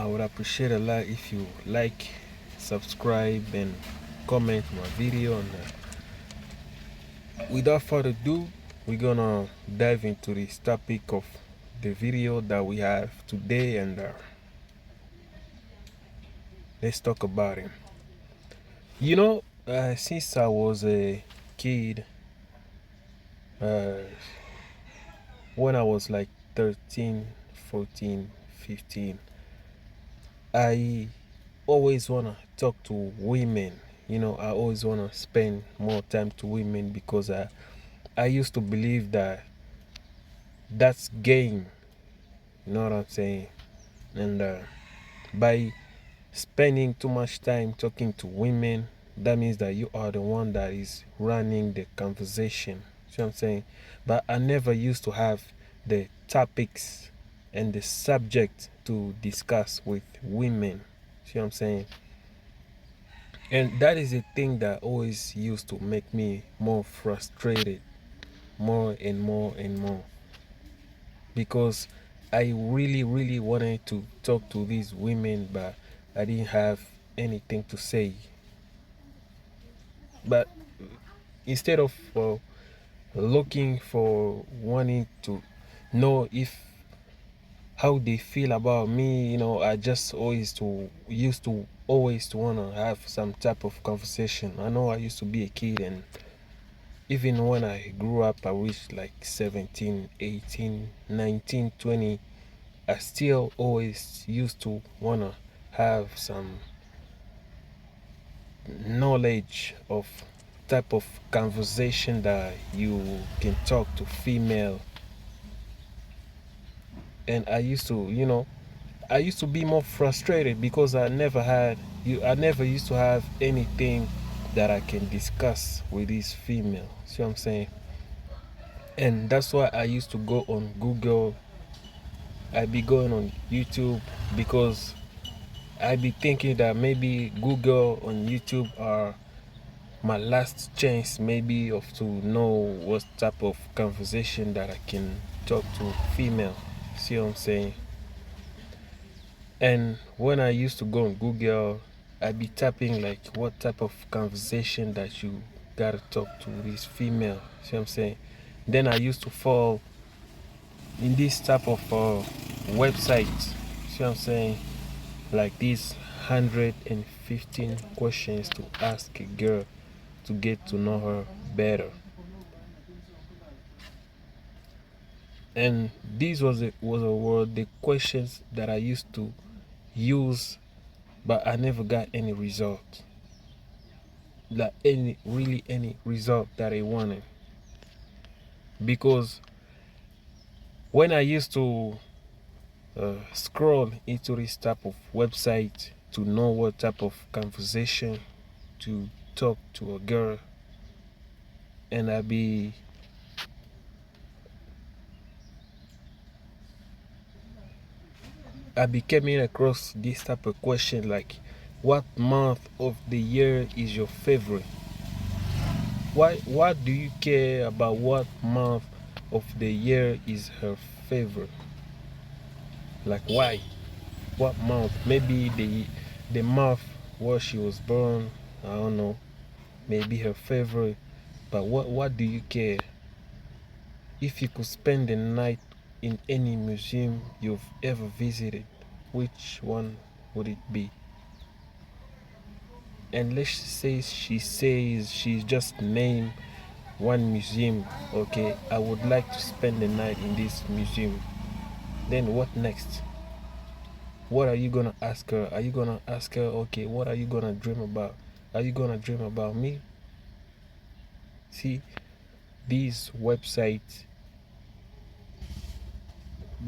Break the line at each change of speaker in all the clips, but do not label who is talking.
I would appreciate a lot if you like, subscribe, and comment my video. And without further ado, we're gonna dive into this topic of the video that we have today, and let's talk about it. Since I was a kid, uh, when I was like 13, 14, 15, I always want to talk to women. I always want to spend more time to women because I used to believe that that's gain. You know what I'm saying? And by spending too much time talking to women, that means that you are the one that is running the conversation. See what I'm saying? But I never used to have the topics and the subject to discuss with women. See what I'm saying? And that is a thing that always used to make me more frustrated, more and more and more. Because I really, really wanted to talk to these women, but I didn't have anything to say. But instead of looking for wanting to know if how they feel about me, I just always to used to always to want to have some type of conversation. I know I used to be a kid, and even when I grew up, I reached like 17, 18, 19, 20, I still always used to want to have some knowledge of type of conversation that you can talk to female. And I used to be more frustrated because I never used to have anything that I can discuss with this female. See what I'm saying? And that's why I used to go on Google. I be going on YouTube because I be thinking that maybe Google on YouTube are my last chance maybe of to know what type of conversation that I can talk to female. See what I'm saying? And when I used to go on Google, I'd be tapping like what type of conversation that you gotta talk to this female. See what I'm saying? Then I used to fall in this type of websites. See what I'm saying? Like these 115 questions to ask a girl to get to know her better. And these were the questions that I used to use, but I never got any result. Like any result that I wanted. Because when I used to scroll into this type of website to know what type of conversation to talk to a girl, and I be coming across this type of question like, what month of the year is your favorite? What do you care about what month of the year is her favorite? Like why? What month? Maybe the month where she was born, I don't know. Maybe her favorite. But what do you care? If you could spend the night in any museum you've ever visited, which one would it be? And let's say she says she's just named one museum. Okay, I would like to spend the night in this museum. Then what next? What are you gonna ask her? Are you gonna ask her, okay, what are you gonna dream about? Are you gonna dream about me? See, these websites,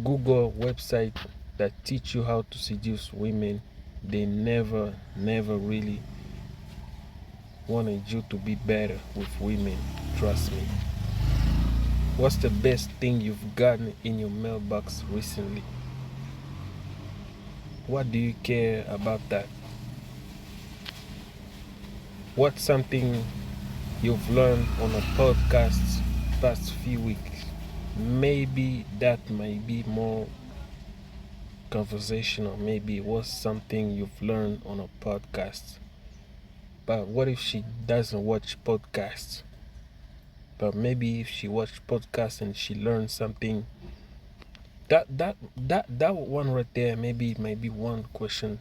Google website that teach you how to seduce women, they never really wanted you to be better with women. Trust me. What's the best thing you've gotten in your mailbox recently? What do you care about that? What's something you've learned on a podcast past few weeks? Maybe that might be more conversation, or maybe it was something you've learned on a podcast. But what if she doesn't watch podcasts? But maybe if she watched podcasts and she learned something, that one right there, maybe it might be one question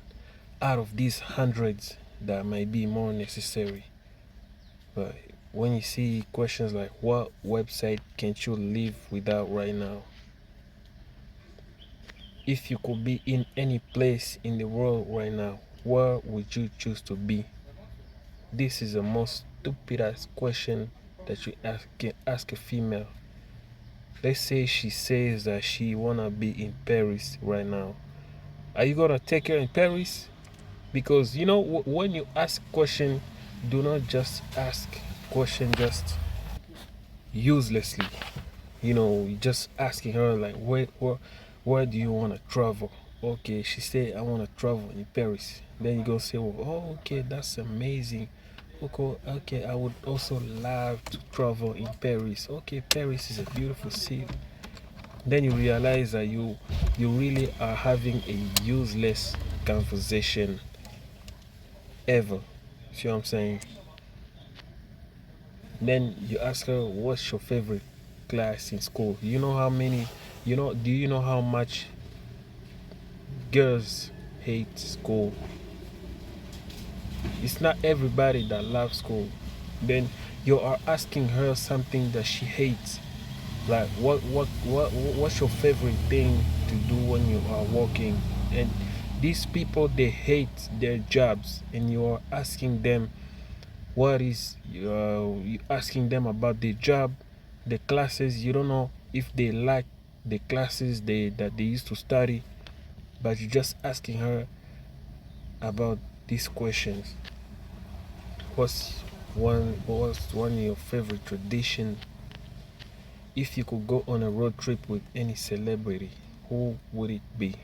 out of these hundreds that might be more necessary. But when you see questions like what website can't you live without right now? If you could be in any place in the world right now, where would you choose to be? This is the most stupidest question that you can ask a female. Let's say she says that she wanna be in Paris right now. Are you gonna take her in Paris? Because you know when you ask question, do not just ask question just uselessly. You know, just asking her like where do you want to travel? Okay, she said I want to travel in Paris. Then you go say, well, oh, okay, that's amazing. Okay, okay, I would also love to travel in Paris. Okay, Paris is a beautiful city. Then you realize that you really are having a useless conversation ever. See what I'm saying? Then you ask her, what's your favorite class in school? You know how many, do you know how much girls hate school? It's not everybody that loves school. Then you are asking her something that she hates. Like what's your favorite thing to do when you are working? And these people, they hate their jobs, and you are asking them what is you asking them about the job, the classes. You don't know if they like the classes that they used to study, but you're just asking her about these questions. What's one of your favorite tradition? If you could go on a road trip with any celebrity, who would it be?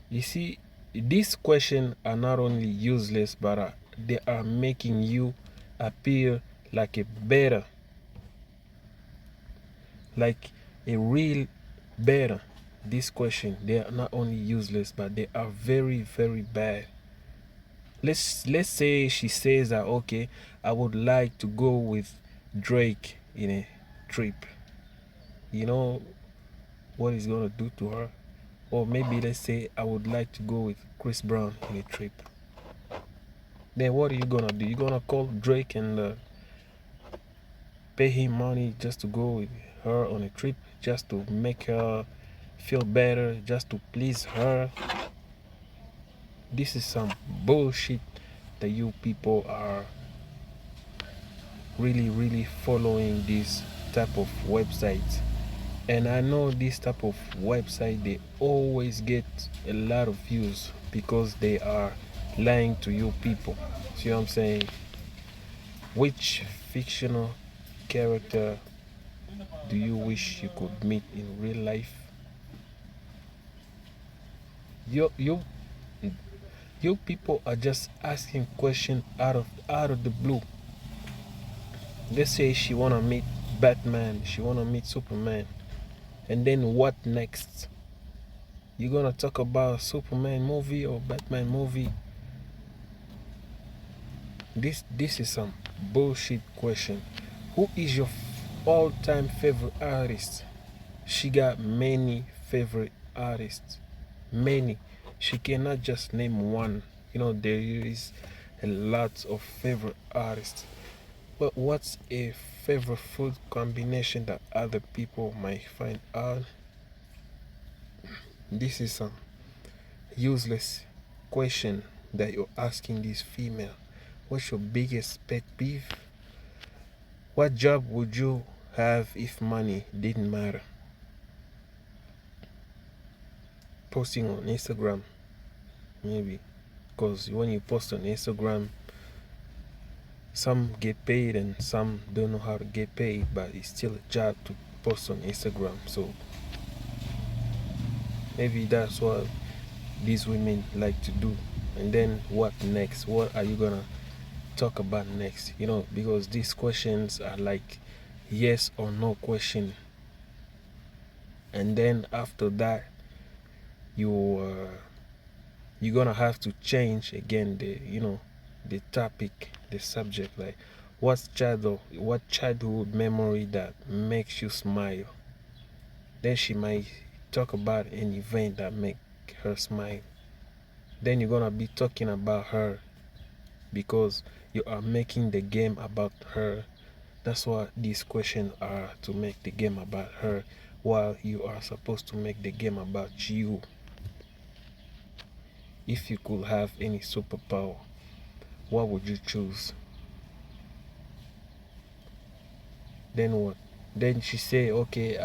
You see, these questions are not only useless, but they are making you appear like a better, like a real better. This question, they are not only useless, but they are very, very bad. Let's say she says that, okay, I would like to go with Drake in a trip. You know what he's gonna do to her? Or maybe let's say I would like to go with Chris Brown in a trip. Then what are you gonna do? You're gonna call Drake and pay him money just to go with her on a trip, just to make her feel better, just to please her. This is some bullshit that you people are really, really following this type of websites. And I know this type of website, they always get a lot of views because they are lying to you people. See what I'm saying? Which fictional character do you wish you could meet in real life? You people are just asking questions out of the blue. Let's say she wanna meet Batman, she wanna meet Superman, and then what next? You gonna talk about Superman movie or Batman movie? This is some bullshit question. Who is your all-time favorite artist? She got many favorite artists. Many. She cannot just name one. There is a lot of favorite artists. But what's a favorite food combination that other people might find odd? This is some useless question that you're asking this female. What's your biggest pet peeve? What job would you have if money didn't matter? Posting on Instagram, maybe. Because when you post on Instagram, some get paid and some don't know how to get paid, but it's still a job to post on Instagram. So maybe that's what these women like to do. And then what next? What are you gonna talk about next? Because these questions are like yes or no question. and then after that you you're gonna have to change again the topic, the subject, like what childhood memory that makes you smile. Then she might talk about an event that make her smile. Then you're gonna be talking about her because you are making the game about her. That's what these questions are, to make the game about her, while you are supposed to make the game about you. If you could have any superpower, what would you choose? Then what? Then she say, okay,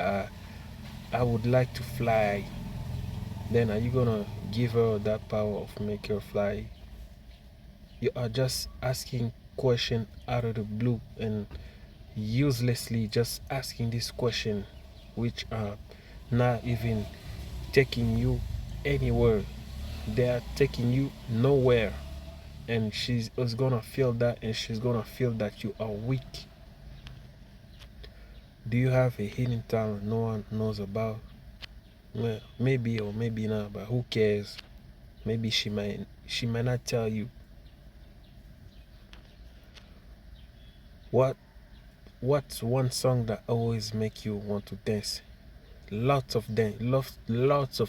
I would like to fly. Then are you gonna give her that power of make her fly? You are just asking question out of the blue and uselessly just asking this question, which are not even taking you anywhere. They are taking you nowhere. And she's is gonna feel that, and she's gonna feel that you are weak. Do you have a hidden talent no one knows about? Well, maybe or maybe not, but who cares? Maybe she might not tell you. What what's one song that always make you want to dance? Lots of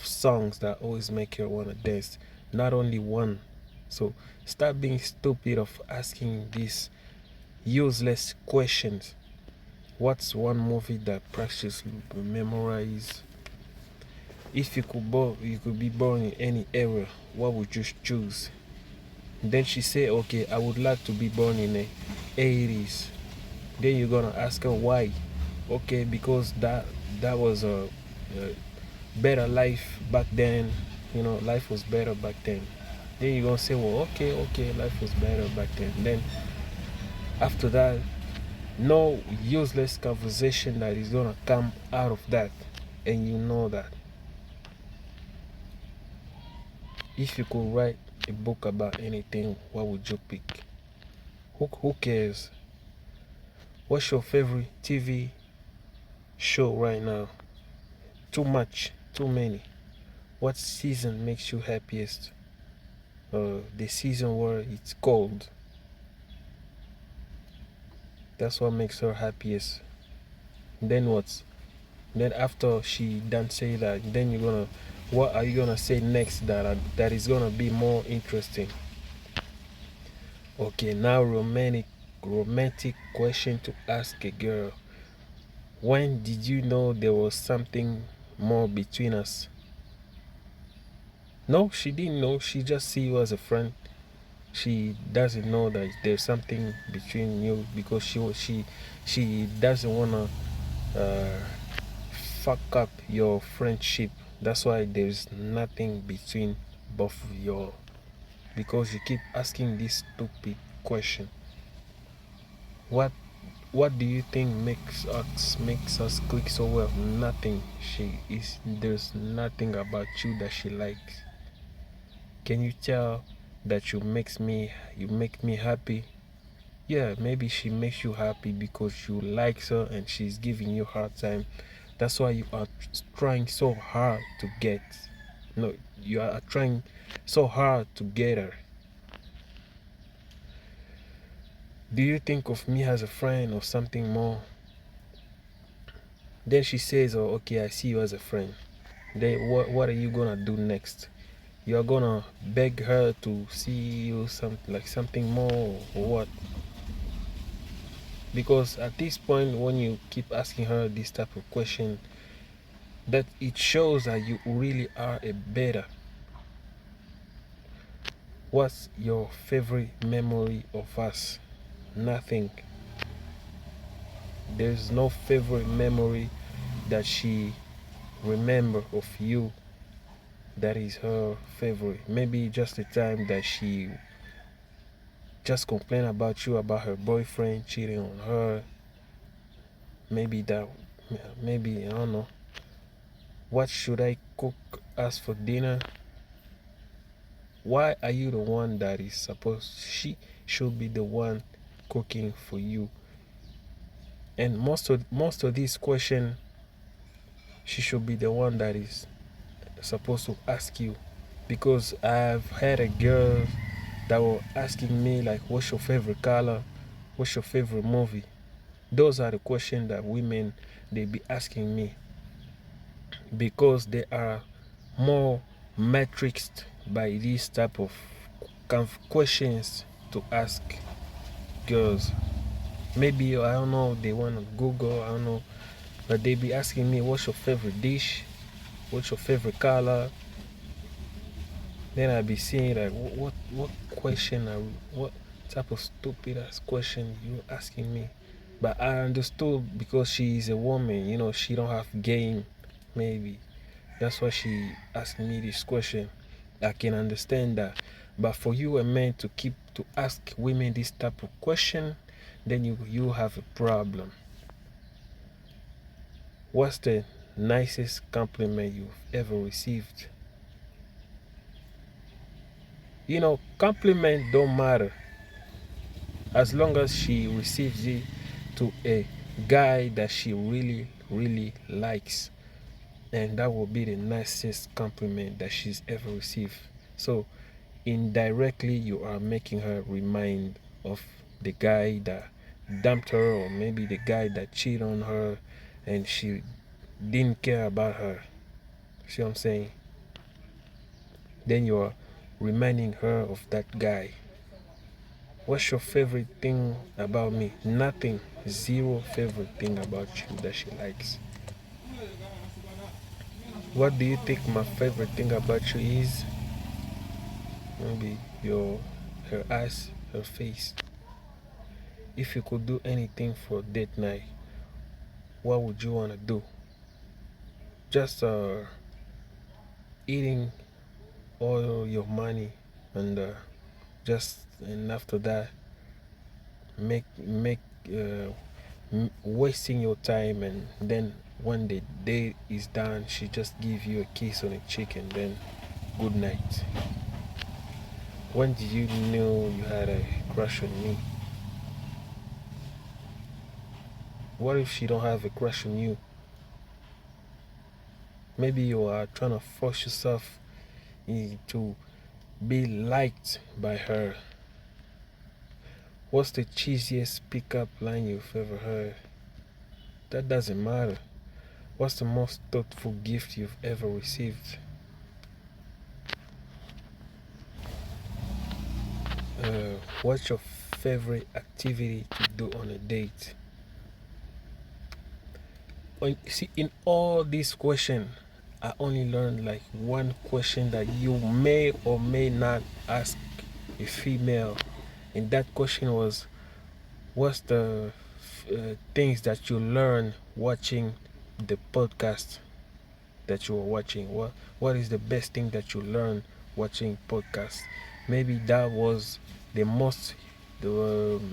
songs that always make you want to dance, not only one. So stop being stupid of asking these useless questions. What's one movie that practice memorize? If you could be born in any era, what would you choose? Then she say, okay, I would like to be born in the 80s. Then you're gonna ask her why. Okay, because that was a better life back then. Life was better back then. Then you're gonna say, well, okay, life was better back then. Then after that, no useless conversation that is gonna come out of that, and you know that. If you could write a book about anything, what would you pick? Who cares? What's your favorite TV show right now? Too much, too many. What season makes you happiest? The season where it's cold. That's what makes her happiest. Then what? Then after she done say that, then what are you gonna say next that is gonna be more interesting? Okay, now romantic question to ask a girl. When did you know there was something more between us? No, she didn't know. She just see you as a friend. She doesn't know that there's something between you because she doesn't wanna uh, fuck up your friendship. That's why there's nothing between both of you, because you keep asking this stupid question. What what do you think makes us click so well? Nothing. There's nothing about you that she likes. Can you tell that you make me happy? Yeah, maybe she makes you happy because you like her and she's giving you a hard time. That's why you are trying so hard to get. No, you are trying so hard to get her. Do you think of me as a friend or something more? Then she says, oh, okay, I see you as a friend. Then what are you gonna do next? You're gonna beg her to see you something more, or what? Because at this point, when you keep asking her this type of question, that it shows that you really are a better. What's your favorite memory of us? Nothing. There's no favorite memory that she remember of you that is her favorite. Maybe just the time that she just complained about you, about her boyfriend cheating on her. Maybe that, maybe, I don't know. What should I cook us for dinner? Why are you the one that is supposed, she should be the one cooking for you? And most of these questions she should be the one that is supposed to ask you. Because I've had a girl that were asking me like, what's your favorite color, what's your favorite movie. Those are the questions that women they be asking me, because they are more matrixed by these type of questions to ask girls. Maybe I don't know, they want to Google, I don't know, but they be asking me, what's your favorite dish, what's your favorite color. Then I be seeing like, what question are, what type of stupid ass question you asking me. But I understood, because she is a woman, she don't have game. Maybe that's why she asked me this question. I can understand that. But for you a man to keep to ask women this type of question, then you have a problem. What's the nicest compliment you've ever received? Compliment don't matter as long as she receives it to a guy that she really, really likes. And that will be the nicest compliment that she's ever received. So indirectly, you are making her remind of the guy that dumped her, or maybe the guy that cheated on her and she didn't care about her. See what I'm saying? Then you are reminding her of that guy. What's your favorite thing about me? Nothing. Zero favorite thing about you that she likes. What do you think my favorite thing about you is? Maybe her eyes, her face. If you could do anything for date night, what would you want to do? Just eating all your money, and and after that, make uh, wasting your time, and then when the day is done, she just give you a kiss on the cheek, and then good night. When did you know you had a crush on me? What if she don't have a crush on you? Maybe you are trying to force yourself to be liked by her. What's the cheesiest pickup line you've ever heard? That doesn't matter. What's the most thoughtful gift you've ever received? What's your favorite activity to do on a date? See, in all these questions, I only learned like one question that you may or may not ask a female. And that question was, what's the things that you learn watching the podcast that you are watching? What is the best thing that you learn watching podcast? Maybe that was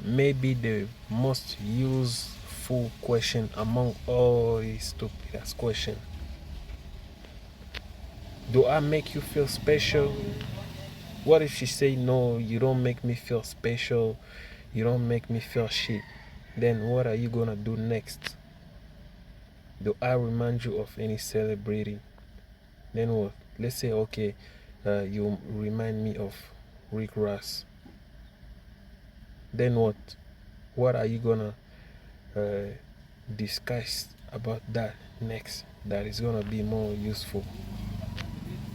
maybe the most useful question among all these stupid ass questions. Do I make you feel special? What if she say, no, you don't make me feel special, you don't make me feel shit? Then what are you gonna do next? Do I remind you of any celebrity? Then what? Let's say, okay, you remind me of Rick Ross. Then what? What are you gonna uh, discuss about that next that is gonna be more useful?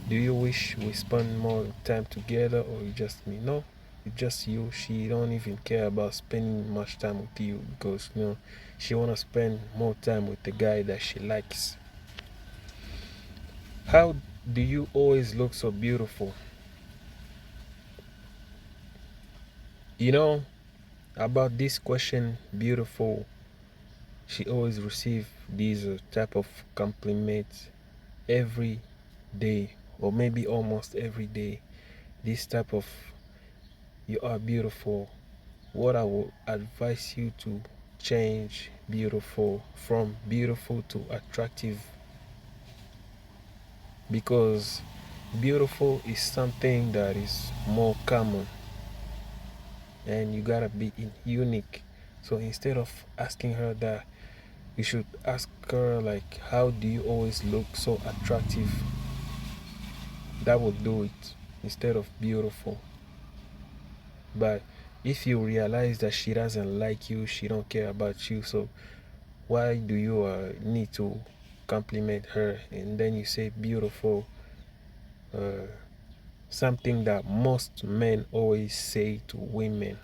Do you wish we spend more time together, or you just me? No, it's just you. She don't even care about spending much time with you, because she wanna spend more time with the guy that she likes. How do you always look so beautiful? You know about this question, beautiful. She always receive these type of compliments every day, or maybe almost every day. This type of, you are beautiful. What I would advise you to change beautiful from beautiful to attractive, because beautiful is something that is more common, and you gotta be unique. So instead of asking her that, You should ask her like, how do you always look so attractive? That will do it instead of beautiful. But if you realize that she doesn't like you, she don't care about you, so why do you need to compliment her? And then you say beautiful, uh, something that most men always say to women.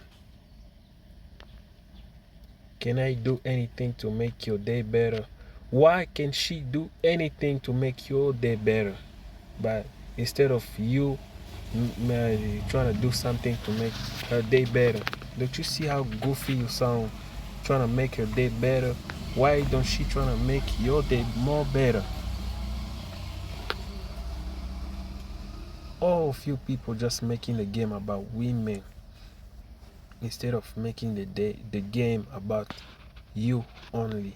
Can I do anything to make your day better? Why can she do anything to make your day better? But instead of you trying to do something to make her day better, don't you see how goofy you sound trying to make her day better? Why don't she trying to make your day more better? All of you people just making the game about women instead of making the game about you only.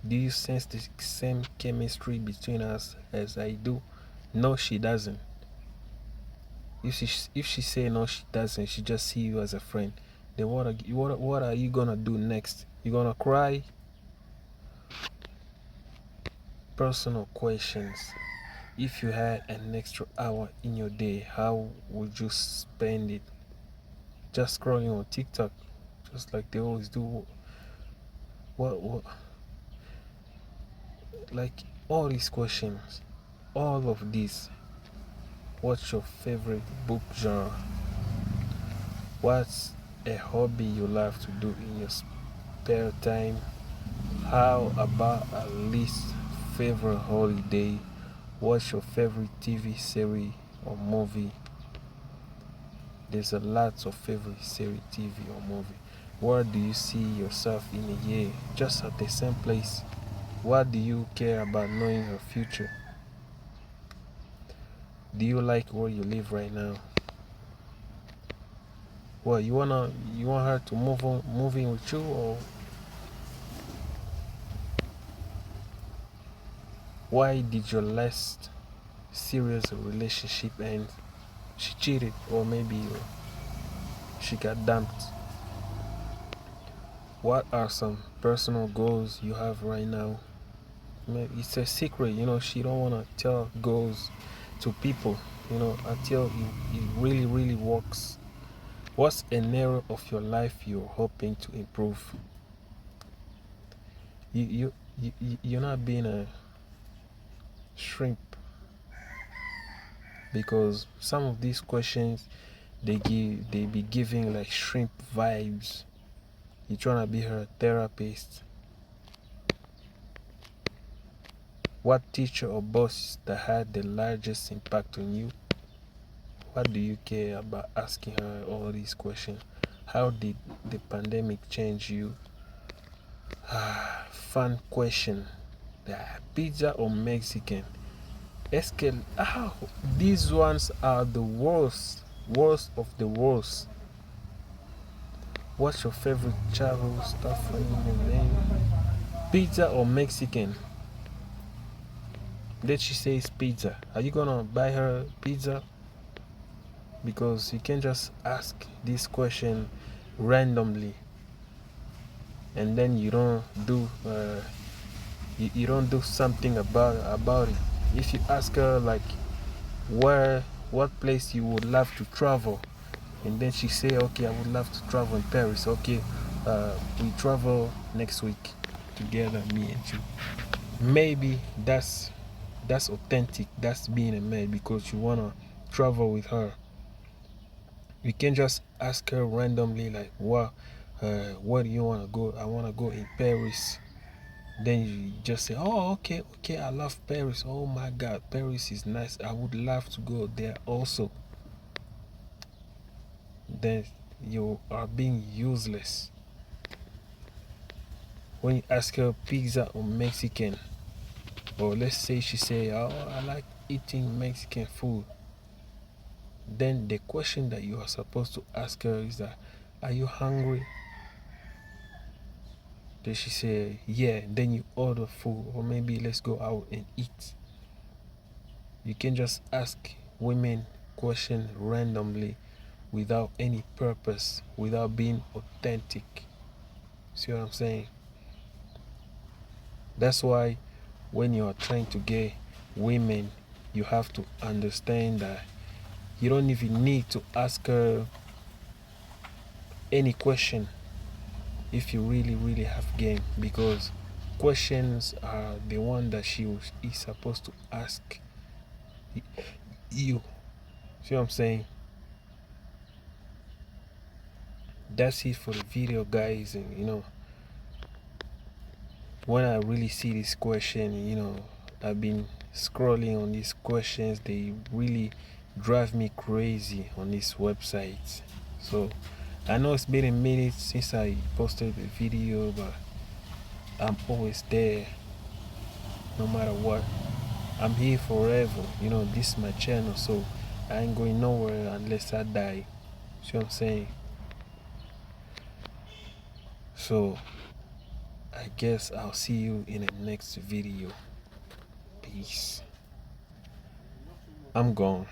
Do you sense the same chemistry between us as I do? No, she doesn't. If she say no, she doesn't. She just see you as a friend. Then what are you gonna do next? You gonna cry? Personal questions. If you had an extra hour in your day, how would you spend it? Just scrolling on TikTok, just like they always do. What like all these questions, all of these. What's your favorite book genre? What's a hobby you love to do in your spare time? How about a least favorite holiday? What's your favorite TV series or movie? There's a lot of favorite series, TV or movie. Where do you see yourself in a year? Just at the same place. What do you care about knowing your future? Do you like where you live right now? Well, you want her to move in with you, or why did your last serious relationship end? She cheated, or maybe she got dumped. What are some personal goals you have right now? Maybe it's a secret, she don't want to tell goals to people, until it really, really works. What's an area of your life you're hoping to improve? You're not being a shrimp, because some of these questions they be giving like shrimp vibes. You're trying to be her therapist. What teacher or boss that had the largest impact on you? What do you care about asking her all these questions? How did the pandemic change you? Fun question. Pizza or Mexican? These ones are the worst of the worst. What's your favorite childhood stuff in your name? Pizza or Mexican? Let she says pizza. Are you gonna buy her pizza? Because you can't just ask this question randomly and then you don't do something about it. If you ask her like what place you would love to travel, and then she say, okay, I would love to travel in Paris. Okay, we travel next week together, me and you. Maybe that's authentic. That's being a man, because you wanna travel with her. You can just ask her randomly like, where do you wanna go? I wanna go in Paris. Then you just say, oh, okay, I love Paris. Oh my God, Paris is nice. I would love to go there also. Then you are being useless. When you ask her pizza or Mexican, or let's say she say, oh, I like eating Mexican food. Then the question that you are supposed to ask her is that, are you hungry? Then she say, yeah. Then you order food, or maybe let's go out and eat. You can just ask women questions randomly without any purpose, without being authentic. See what I'm saying? That's why when you are trying to get women, you have to understand that you don't even need to ask her any question if you really have game, because questions are the one that is supposed to ask you. See what I'm saying? That's it for the video, guys. And when I really see this question, I've been scrolling on these questions. They really drive me crazy on this website. So I know it's been a minute since I posted the video, but I'm always there no matter what. I'm here forever. This is my channel, so I ain't going nowhere unless I die. See what I'm saying? So I guess I'll see you in the next video. Peace. I'm gone.